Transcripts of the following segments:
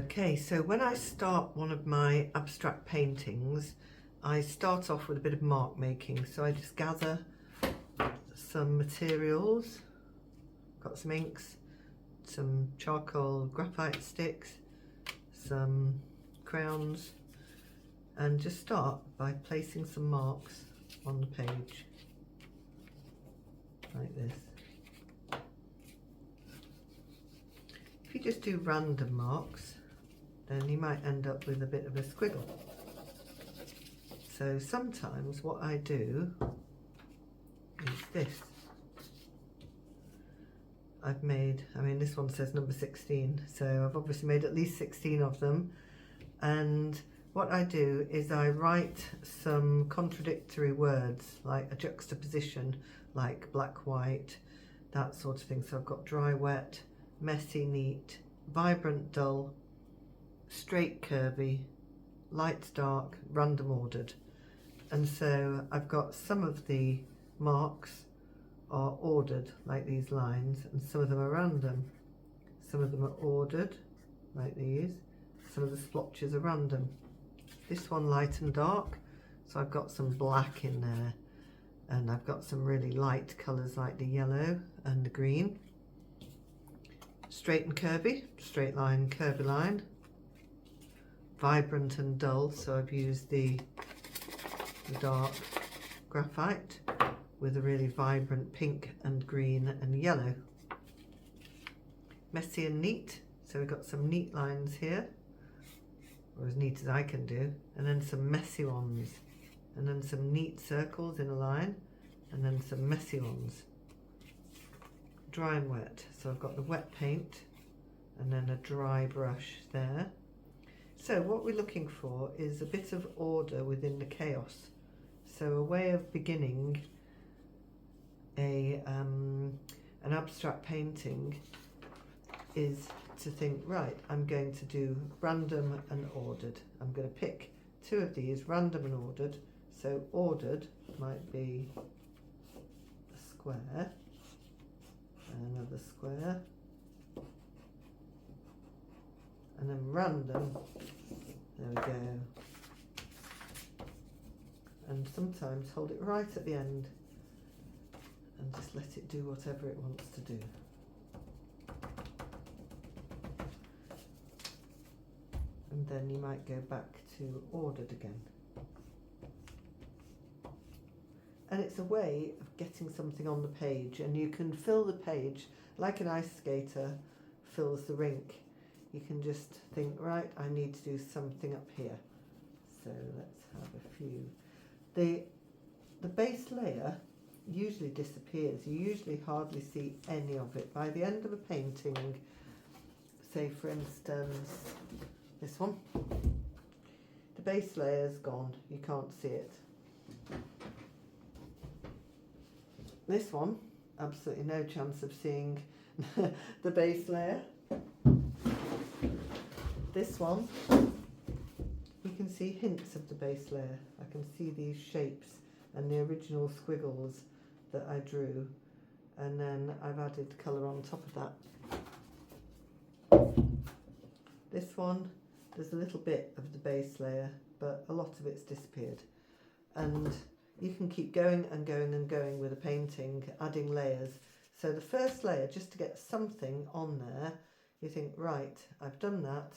Okay, so when I start one of my abstract paintings, I start off with a bit of mark making. So I just gather some materials, got some inks, some charcoal graphite sticks, some crayons, and just start by placing some marks on the page, like this. If you just do random marks, then you might end up with a bit of a squiggle. So sometimes what I do is this. I've made, this one says number 16, so I've obviously made at least 16 of them. And what I do is I write some contradictory words, like a juxtaposition, like black, white, that sort of thing. So I've got dry, wet, messy, neat, vibrant, dull, straight, curvy, light, dark, random, ordered. And so I've got some of the marks are ordered, like these lines, and some of them are random. Some of them are ordered, like these. Some of the splotches are random. This one light and dark, so I've got some black in there, and I've got some really light colours like the yellow and the green. Straight and curvy, straight line, curvy line. Vibrant and dull, so I've used the dark graphite with a really vibrant pink and green and yellow. Messy and neat, so we've got some neat lines here, or as neat as I can do, and then some messy ones, and then some neat circles in a line, and then some messy ones. Dry and wet, so I've got the wet paint and then a dry brush there. So what we're looking for is a bit of order within the chaos. So a way of beginning an abstract painting is to think, right, I'm going to do random and ordered. I'm going to pick two of these, random and ordered. So ordered might be a square, another square, and then random, there we go. And sometimes hold it right at the end and just let it do whatever it wants to do. And then you might go back to ordered again. And it's a way of getting something on the page, and you can fill the page like an ice skater fills the rink. You can just think, right, I need to do something up here. So let's have a few. The base layer usually disappears. You usually hardly see any of it. By the end of a painting, say for instance this one, the base layer's gone. You can't see it. This one, absolutely no chance of seeing the base layer. This one, you can see hints of the base layer. I can see these shapes and the original squiggles that I drew, and then I've added colour on top of that. This one, there's a little bit of the base layer, but a lot of it's disappeared. And you can keep going and going and going with a painting, adding layers. So the first layer, just to get something on there, you think, right, I've done that,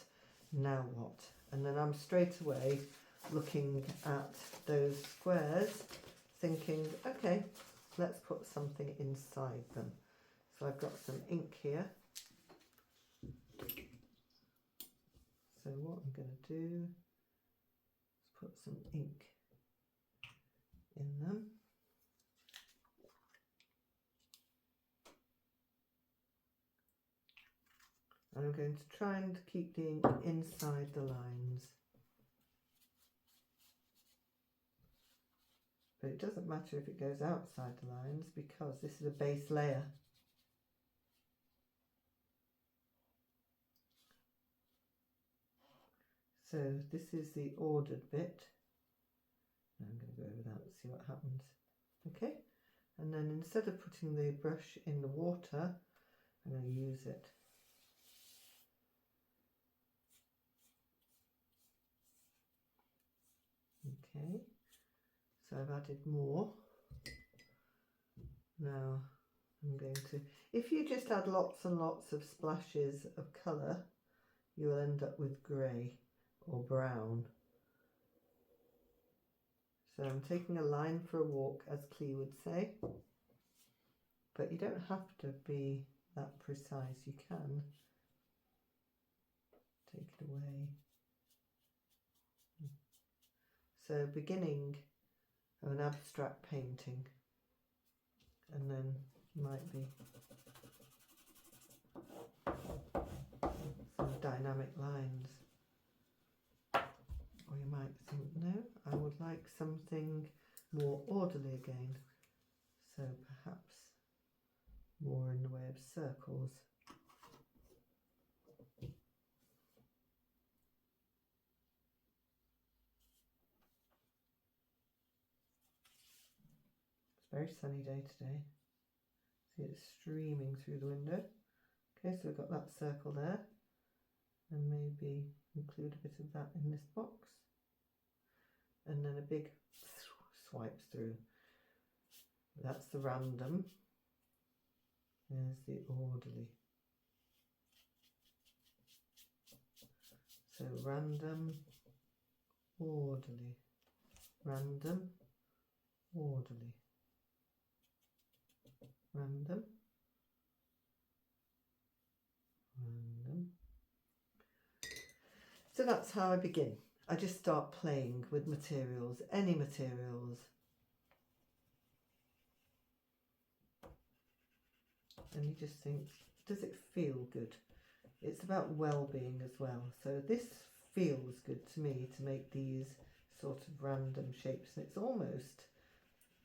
now what? And then I'm straight away looking at those squares, thinking, okay, let's put something inside them. So I've got some ink here. So what I'm going to do is put some ink in them. And I'm going to try and keep the ink inside the lines. But it doesn't matter if it goes outside the lines because this is a base layer. So this is the ordered bit. I'm going to go over that and see what happens. Okay, and then instead of putting the brush in the water, I'm going to use it. Okay, so I've added more. Now I'm going to, if you just add lots and lots of splashes of colour, you will end up with grey or brown. So I'm taking a line for a walk, as Clee would say, but you don't have to be that precise. You can take it away. So beginning of an abstract painting, and then might be some dynamic lines. Or you might think, no, I would like something more orderly again. So perhaps more in the way of circles. It's a very sunny day today. See, it's streaming through the window. Okay, so we've got that circle there, and maybe include a bit of that in this box, and then a big swipes through. That's the random. There's the orderly. So random, orderly, random, orderly, random, random. So that's how I begin. I just start playing with materials, any materials. And you just think, does it feel good? It's about well-being as well. So this feels good to me, to make these sort of random shapes. And it's almost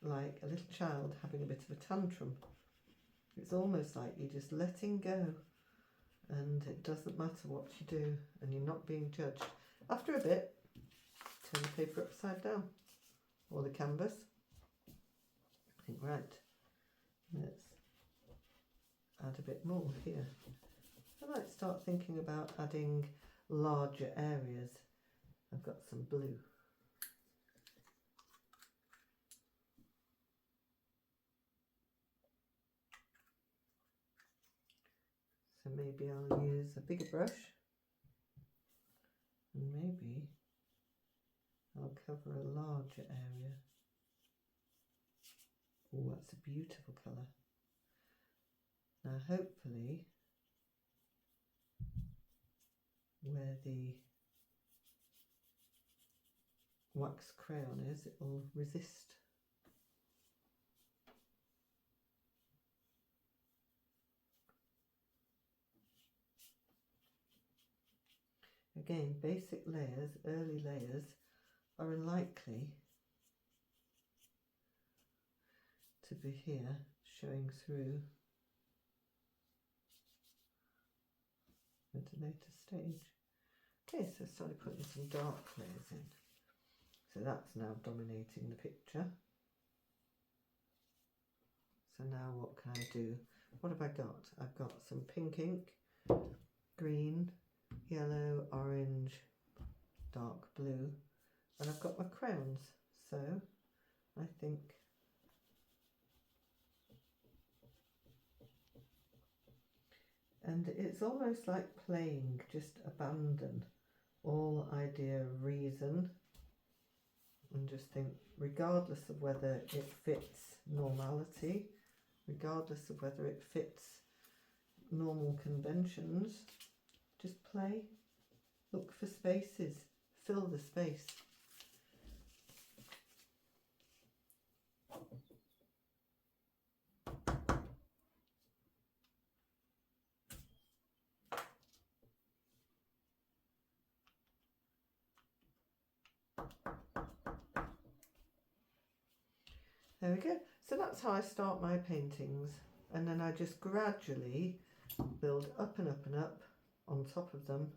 like a little child having a bit of a tantrum. It's almost like you're just letting go, and it doesn't matter what you do, and you're not being judged. After a bit, turn the paper upside down, or the canvas. Think, right, let's add a bit more here. I might start thinking about adding larger areas. I've got some blue. So maybe I'll use a bigger brush, and maybe I'll cover a larger area. Oh, that's a beautiful colour. Now hopefully where the wax crayon is, it will resist. Again, basic layers, early layers, are unlikely to be here showing through at a later stage. Okay, so I started putting some dark layers in. So that's now dominating the picture. So now what can I do? What have I got? I've got some pink ink, green, yellow, orange, dark blue, and I've got my crayons. So I think and it's almost like playing, just abandon all idea of reason and just think, regardless of whether it fits normality, regardless of whether it fits normal conventions, just play, look for spaces, fill the space. There we go. So that's how I start my paintings, and then I just gradually build up and up and up on top of them,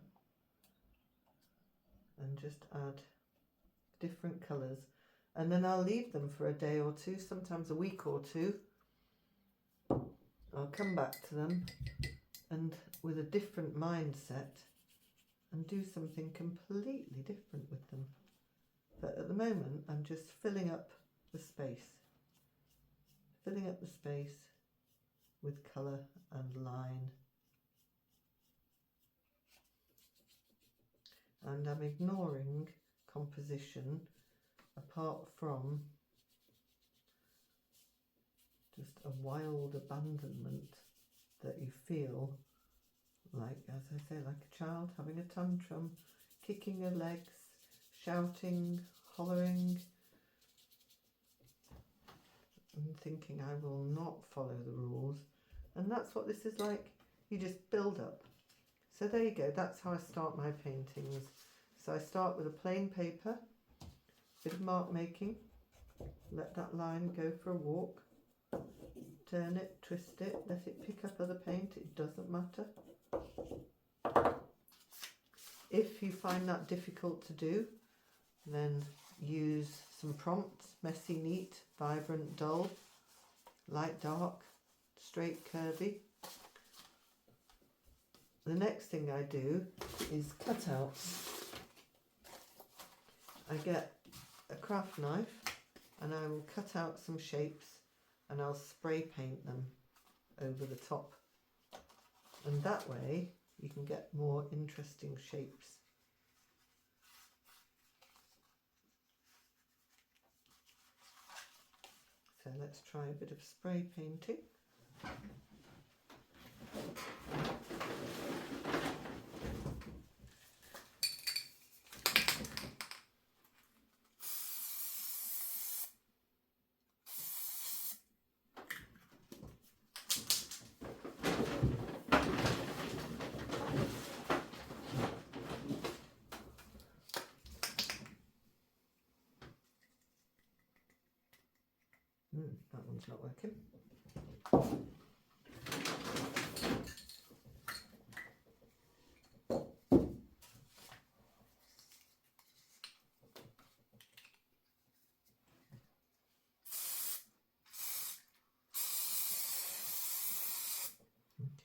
and just add different colours, and then I'll leave them for a day or two, sometimes a week or two. I'll come back to them and with a different mindset and do something completely different with them. But at the moment I'm just filling up the space with colour and line, and I'm ignoring composition apart from just a wild abandonment that you feel like, as I say, like a child having a tantrum, kicking her legs, shouting, hollering, and thinking I will not follow the rules. And that's what this is like. You just build up. So there you go, that's how I start my paintings. So I start with a plain paper, bit of mark making, let that line go for a walk, turn it, twist it, let it pick up other paint, it doesn't matter. If you find that difficult to do, then use some prompts: messy, neat, vibrant, dull, light, dark, straight, curvy. The next thing I do is cutouts. I get a craft knife and I will cut out some shapes and I'll spray paint them over the top. And that way you can get more interesting shapes. So let's try a bit of spray painting. That one's not working.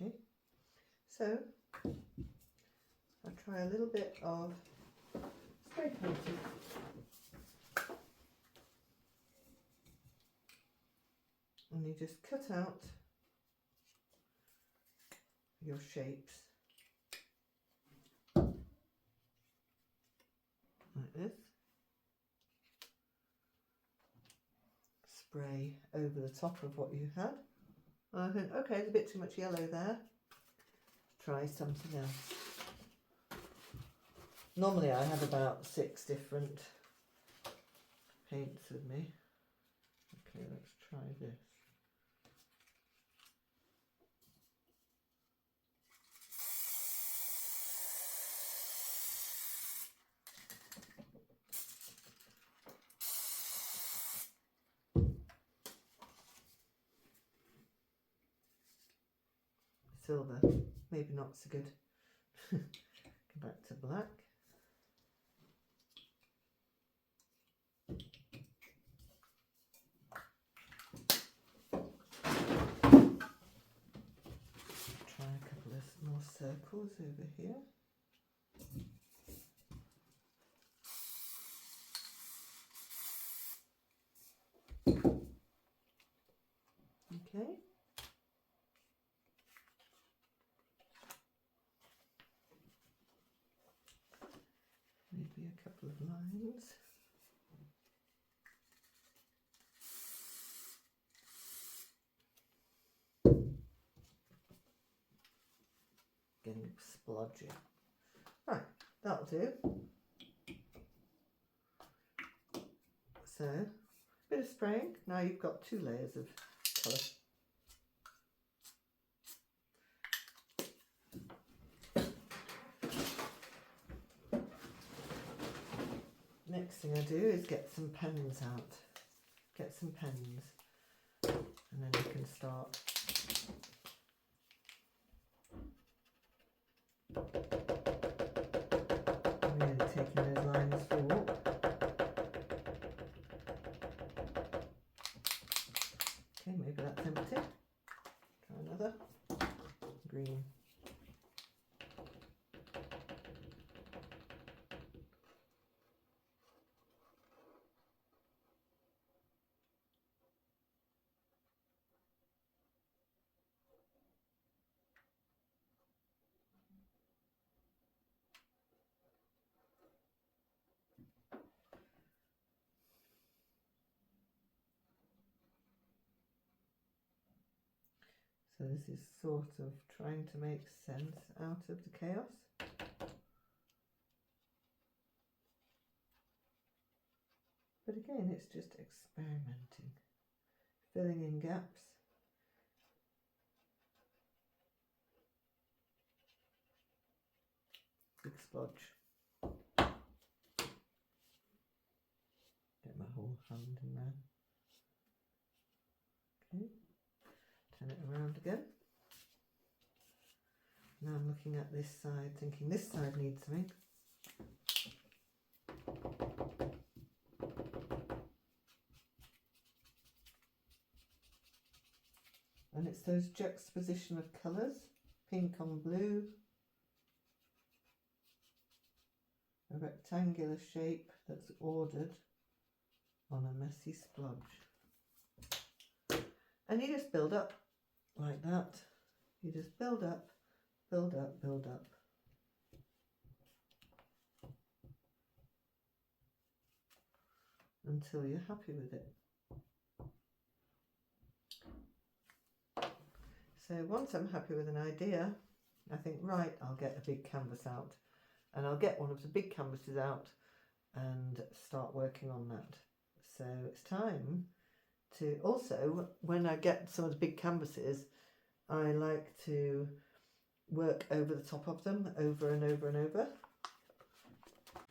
Okay, so I'll try a little bit of spray painting. And you just cut out your shapes like this. Spray over the top of what you had. And I think, okay, there's a bit too much yellow there. Try something else. Normally I have about 6 different paints with me. Okay, let's try this. Silver, maybe not so good. Go back to black. Try a couple of more circles over here. Okay. Maybe a couple of lines. Getting splodgy. Right, that'll do. So, a bit of spraying. Now you've got 2 layers of colour. Next thing I do is get some pens out. Get some pens. And then you can start really taking those lines for a walk. Okay, maybe that's empty. Try another. Green. So this is sort of trying to make sense out of the chaos. But again, it's just experimenting, filling in gaps. Big splodge. Get my whole hand in there. Okay, turn it around again. Now I'm looking at this side, thinking this side needs something. And it's those juxtaposition of colours, pink on blue, a rectangular shape that's ordered on a messy splodge. And you just build up like that. You just build up, build up, build up. Until you're happy with it. So once I'm happy with an idea, I think, right, I'll get a big canvas out, and I'll get one of the big canvases out and start working on that. So it's time to also, when I get some of the big canvases, I like to work over the top of them over and over and over.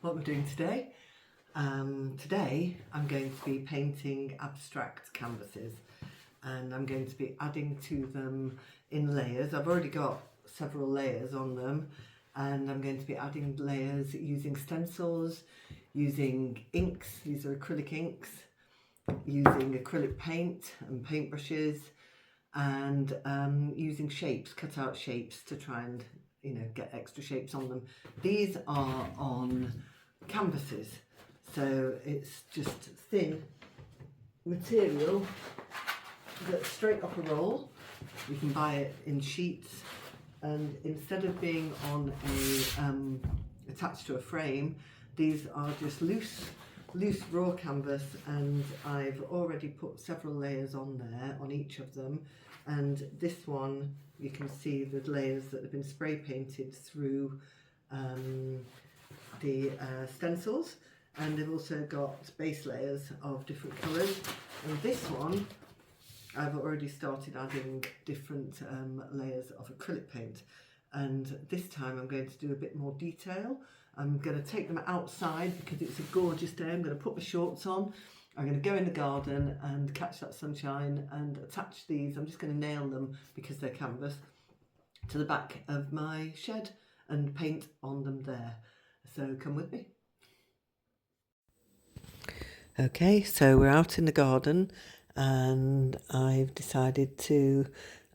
What we're doing today, today I'm going to be painting abstract canvases, and I'm going to be adding to them in layers. I've already got several layers on them, and I'm going to be adding layers using stencils, using inks, these are acrylic inks, using acrylic paint and paintbrushes, and using shapes, cut out shapes to try and, you know, get extra shapes on them. These are on canvases, so it's just thin material that's straight off a roll. You can buy it in sheets, and instead of being on a attached to a frame, these are just loose raw canvas, and I've already put several layers on there on each of them. And this one, you can see the layers that have been spray painted through the stencils, and they've also got base layers of different colours. And this one, I've already started adding different layers of acrylic paint, and this time I'm going to do a bit more detail. I'm going to take them outside because it's a gorgeous day. I'm going to put my shorts on, I'm going to go in the garden and catch that sunshine and attach these. I'm just going to nail them because they're canvas to the back of my shed and paint on them there. So come with me. Okay, so we're out in the garden, and I've decided to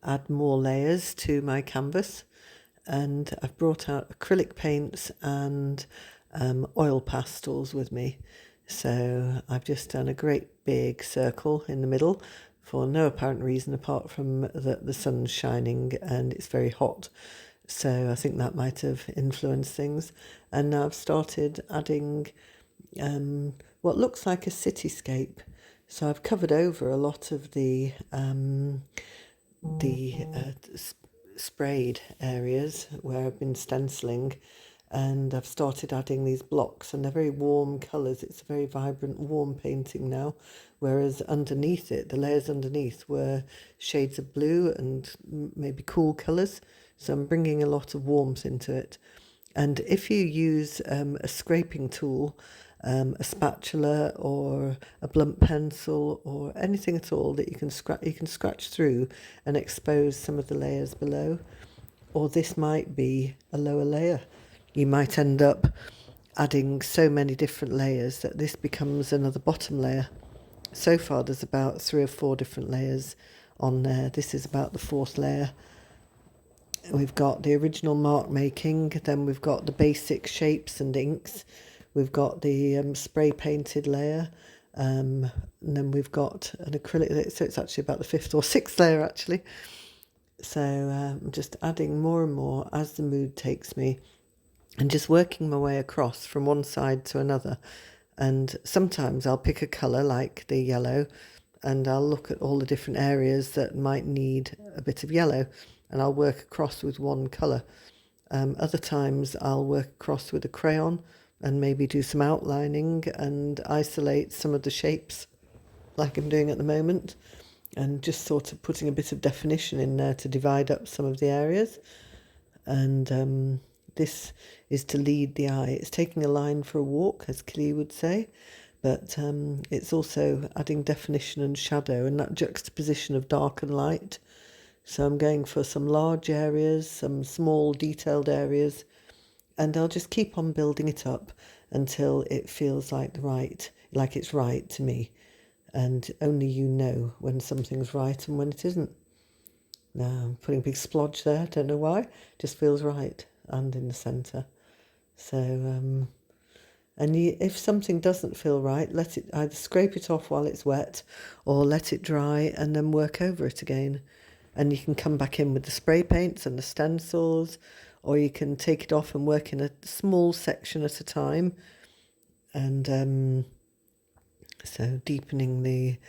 add more layers to my canvas, and I've brought out acrylic paints and oil pastels with me. So I've just done a great big circle in the middle for no apparent reason apart from that the sun's shining and it's very hot. So I think that might have influenced things. And now I've started adding what looks like a cityscape. So I've covered over a lot of the sprayed areas where I've been stenciling, and I've started adding these blocks, and they're very warm colours. It's a very vibrant, warm painting now, whereas underneath it, the layers underneath were shades of blue and maybe cool colours. So I'm bringing a lot of warmth into it. And if you use a scraping tool, a spatula or a blunt pencil or anything at all that you can scratch through and expose some of the layers below. Or this might be a lower layer. You might end up adding so many different layers that this becomes another bottom layer. So far there's about 3 or 4 different layers on there. This is about the 4th layer. We've got the original mark making, then we've got the basic shapes and inks, we've got the spray painted layer, and then we've got an acrylic, so it's actually about the 5th or 6th layer actually. So I'm just adding more and more as the mood takes me, and just working my way across from one side to another. And sometimes I'll pick a colour like the yellow and I'll look at all the different areas that might need a bit of yellow, and I'll work across with one colour. Other times I'll work across with a crayon and maybe do some outlining and isolate some of the shapes like I'm doing at the moment, and just sort of putting a bit of definition in there to divide up some of the areas. And this is to lead the eye. It's taking a line for a walk, as Kelly would say, but it's also adding definition and shadow and that juxtaposition of dark and light. So I'm going for some large areas, some small detailed areas, and I'll just keep on building it up until it feels like it's right to me. And only you know when something's right and when it isn't. Now I'm putting a big splodge there, don't know why, just feels right, and in the centre. So, if something doesn't feel right, let it either scrape it off while it's wet or let it dry and then work over it again. And you can come back in with the spray paints and the stencils, or you can take it off and work in a small section at a time. And so deepening the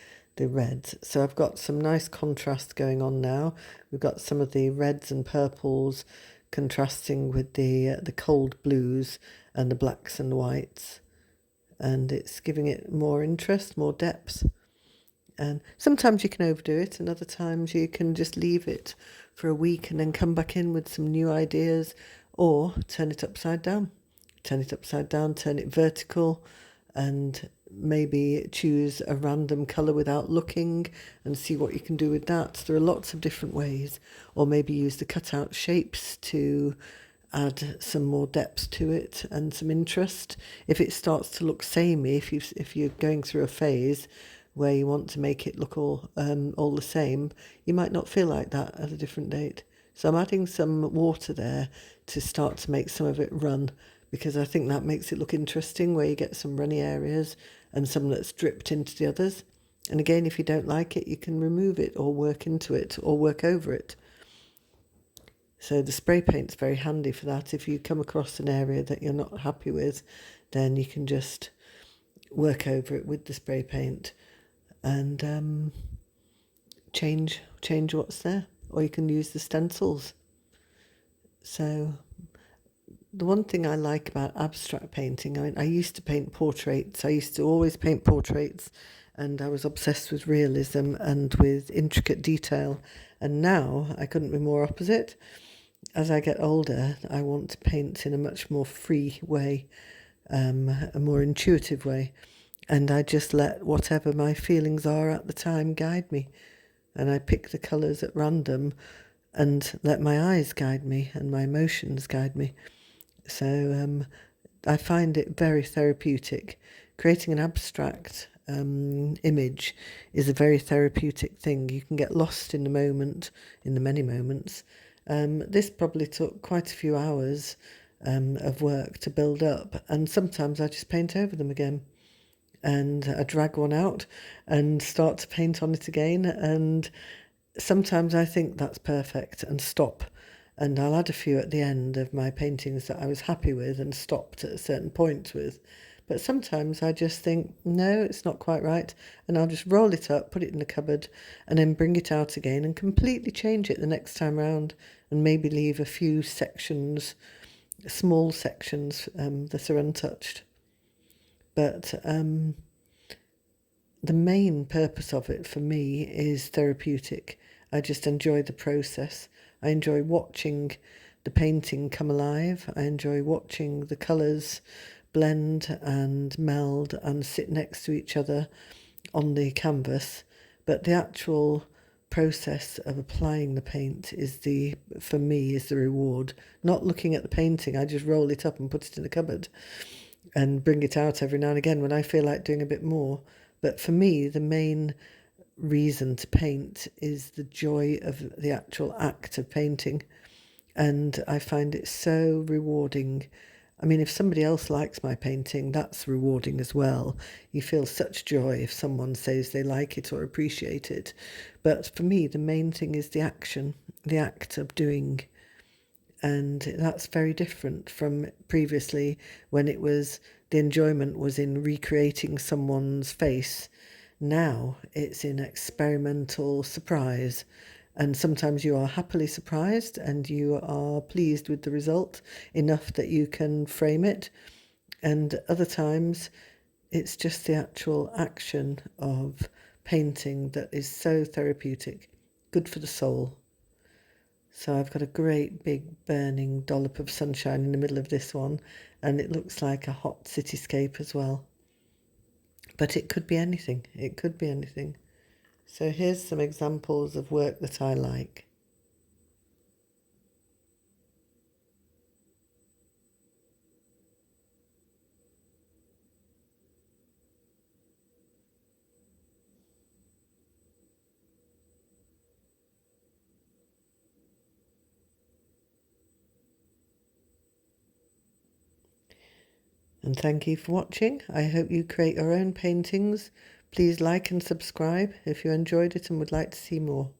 reds. So I've got some nice contrast going on now. We've got some of the reds and purples contrasting with the cold blues and the blacks and whites, and it's giving it more interest, more depth. And sometimes you can overdo it, and other times you can just leave it for a week and then come back in with some new ideas, or turn it upside down, turn it vertical, and maybe choose a random colour without looking and see what you can do with that. There are lots of different ways. Or maybe use the cutout shapes to add some more depth to it and some interest. If it starts to look samey, if you're going through a phase where you want to make it look all the same, you might not feel like that at a different date. So I'm adding some water there to start to make some of it run, because I think that makes it look interesting, where you get some runny areas and some that's dripped into the others. And again, if you don't like it, you can remove it or work into it or work over it. So the spray paint's very handy for that. If you come across an area that you're not happy with, then you can just work over it with the spray paint and change what's there. Or you can use the stencils. So the one thing I like about abstract painting, I used to paint portraits. I used to always paint portraits, and I was obsessed with realism and with intricate detail. And now I couldn't be more opposite. As I get older, I want to paint in a much more free way, a more intuitive way. And I just let whatever my feelings are at the time guide me. And I pick the colours at random and let my eyes guide me and my emotions guide me. So I find it very therapeutic. Creating an abstract image is a very therapeutic thing. You can get lost in the moment, in the many moments. This probably took quite a few hours of work to build up, and sometimes I just paint over them again. And I drag one out and start to paint on it again. And sometimes I think that's perfect and stop. And I'll add a few at the end of my paintings that I was happy with and stopped at a certain point with. But sometimes I just think, no, it's not quite right. And I'll just roll it up, put it in the cupboard, and then bring it out again and completely change it the next time round, and maybe leave a few sections, small sections that are untouched. But the main purpose of it for me is therapeutic. I just enjoy the process. I enjoy watching the painting come alive. I enjoy watching the colours blend and meld and sit next to each other on the canvas. But the actual process of applying the paint for me is the reward. Not looking at the painting, I just roll it up and put it in the cupboard and bring it out every now and again when I feel like doing a bit more. But for me, the main reason to paint is the joy of the actual act of painting. And I find it so rewarding. I mean, if somebody else likes my painting, that's rewarding as well. You feel such joy if someone says they like it or appreciate it. But for me, the main thing is the action, the act of doing. And that's very different from previously, when the enjoyment was in recreating someone's face. Now it's in experimental surprise. And sometimes you are happily surprised and you are pleased with the result enough that you can frame it. And other times it's just the actual action of painting that is so therapeutic, good for the soul. So I've got a great big burning dollop of sunshine in the middle of this one, and it looks like a hot cityscape as well. But it could be anything. It could be anything. So here's some examples of work that I like. And thank you for watching. I hope you create your own paintings. Please like and subscribe if you enjoyed it and would like to see more.